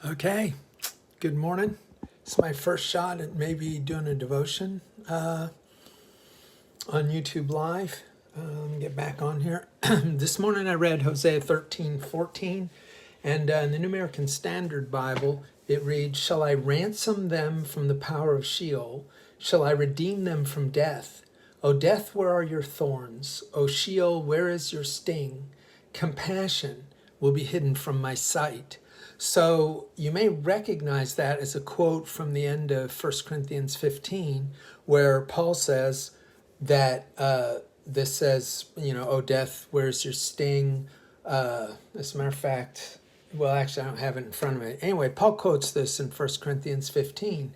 Okay, good morning. It's my first shot at maybe doing a devotion on YouTube Live. Let me get back on here. This morning I read Hosea 13:14, and in the New American Standard Bible it reads, "Shall I ransom them from the power of Sheol? Shall I redeem them from death? O death, where are your thorns? O Sheol, where is your sting? Compassion will be hidden from my sight." So you may recognize that as a quote from the end of 1 Corinthians 15, where Paul says that this says, "Oh death, where's your sting?" As a matter of fact, well, actually, I don't have it in front of me. Anyway, Paul quotes this in 1 Corinthians 15.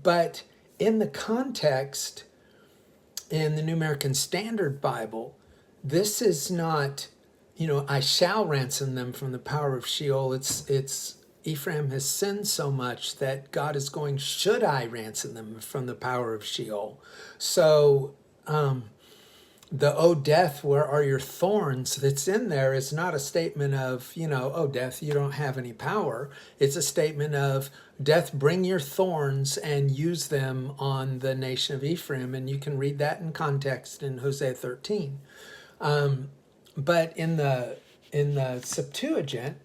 But in the context, in the New American Standard Bible, this is not, I shall ransom them from the power of Sheol. It's Ephraim has sinned so much that God is going, should I ransom them from the power of Sheol? So the "oh death, where are your thorns" that's in there is not a statement of, "Oh death, you don't have any power." It's a statement of, "Death, bring your thorns and use them on the nation of Ephraim." And you can read that in context in Hosea 13. But in the Septuagint,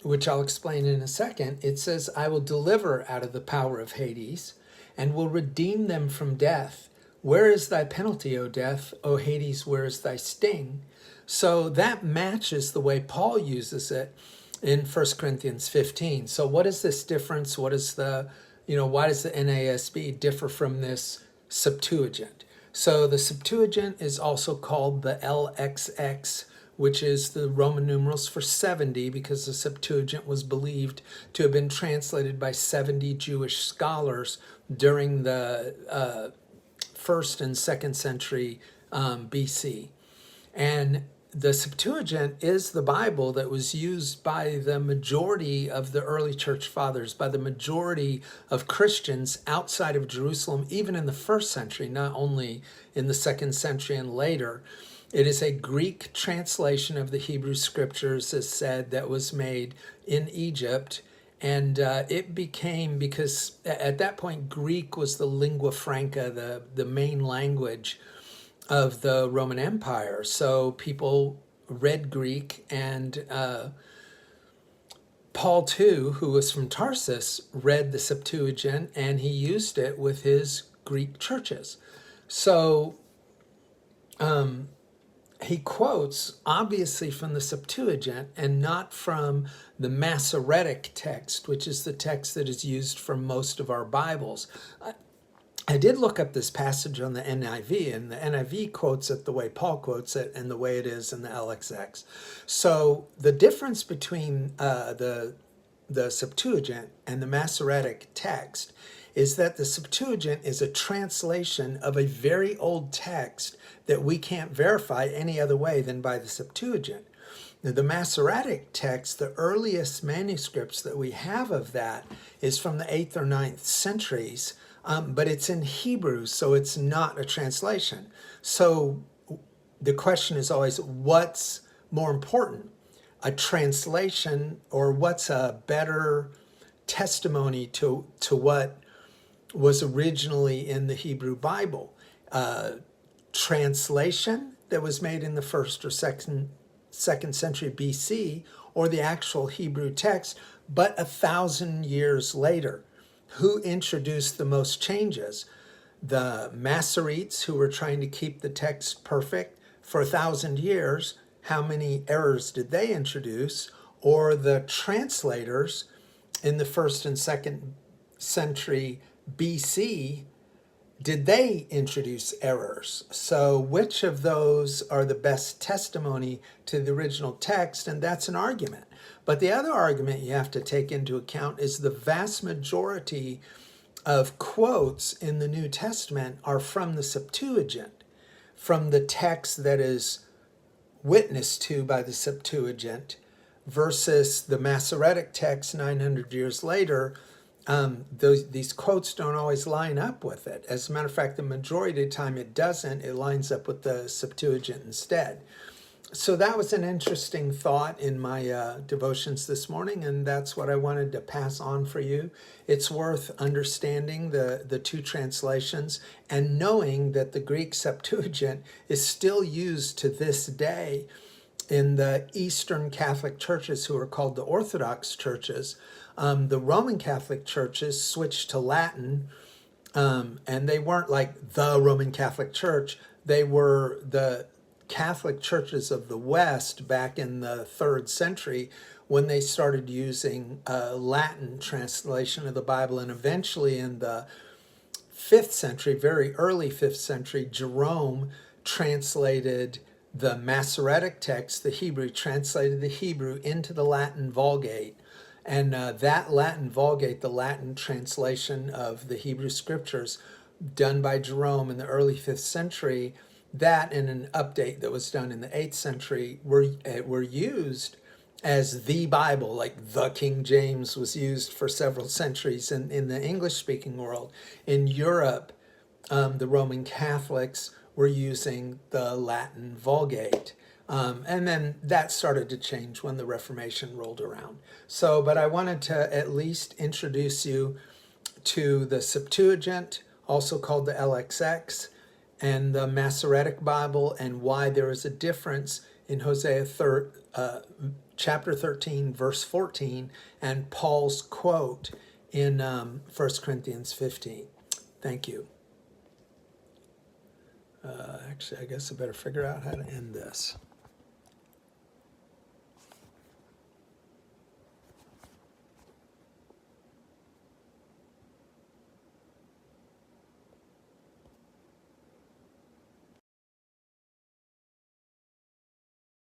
which I'll explain in a second, it says, "I will deliver out of the power of Hades and will redeem them from death. Where is thy penalty, O death? O Hades, where is thy sting?" So that matches the way Paul uses it in 1 Corinthians 15. So what is this difference? What is why does the NASB differ from this Septuagint? So the Septuagint is also called the LXX, which is the Roman numerals for 70, because the Septuagint was believed to have been translated by 70 Jewish scholars during the 1st and 2nd century BC. And the Septuagint is the Bible that was used by the majority of the early church fathers, by the majority of Christians outside of Jerusalem, even in the 1st century, not only in the 2nd century and later. It is a Greek translation of the Hebrew scriptures, as said, that was made in Egypt. And it became, because at that point, Greek was the lingua franca, the main language of the Roman Empire. So people read Greek, and Paul too, who was from Tarsus, read the Septuagint, and he used it with his Greek churches. So he quotes obviously from the Septuagint and not from the Masoretic text, which is the text that is used for most of our Bibles. I did look up this passage on the NIV, and the NIV quotes it the way Paul quotes it and the way it is in the LXX. So the difference between the Septuagint and the Masoretic text is that the Septuagint is a translation of a very old text that we can't verify any other way than by the Septuagint. Now, the Masoretic text, the earliest manuscripts that we have of that is from the 8th or 9th centuries, but it's in Hebrew, so it's not a translation. So the question is always, what's more important, a translation, or what's a better testimony to what was originally in the Hebrew Bible? Translation that was made in the 1st or 2nd century BC, or the actual Hebrew text, but 1,000 years later? Who introduced the most changes? The Masoretes, who were trying to keep the text perfect for 1,000 years, how many errors did they introduce? Or the translators in the 1st and 2nd century BC, did they introduce errors? So which of those are the best testimony to the original text? And that's an argument. But the other argument you have to take into account is the vast majority of quotes in the New Testament are from the Septuagint, from the text that is witnessed to by the Septuagint, versus the Masoretic text 900 years later. These quotes don't always line up with it. As a matter of fact, the majority of the time it doesn't. It lines up with the Septuagint instead. So that was an interesting thought in my devotions this morning, and that's what I wanted to pass on for you. It's worth understanding the two translations and knowing that the Greek Septuagint is still used to this day in the Eastern Catholic churches, who are called the Orthodox churches. The Roman Catholic churches switched to Latin, and they weren't like the Roman Catholic Church. They were the Catholic churches of the West back in the 3rd century when they started using a Latin translation of the Bible. And eventually in the 5th century, very early 5th century, Jerome translated the Masoretic text, the Hebrew, translated the Hebrew into the Latin Vulgate. And that Latin Vulgate, the Latin translation of the Hebrew scriptures done by Jerome in the early 5th century, that and an update that was done in the 8th century were used as the Bible, like the King James was used for several centuries in the English-speaking world. In Europe, the Roman Catholics were using the Latin Vulgate. And then that started to change when the Reformation rolled around. So, but I wanted to at least introduce you to the Septuagint, also called the LXX, and the Masoretic Bible, and why there is a difference in Hosea chapter 13, verse 14, and Paul's quote in 1 Corinthians 15. Thank you. Actually, I guess I better figure out how to end this.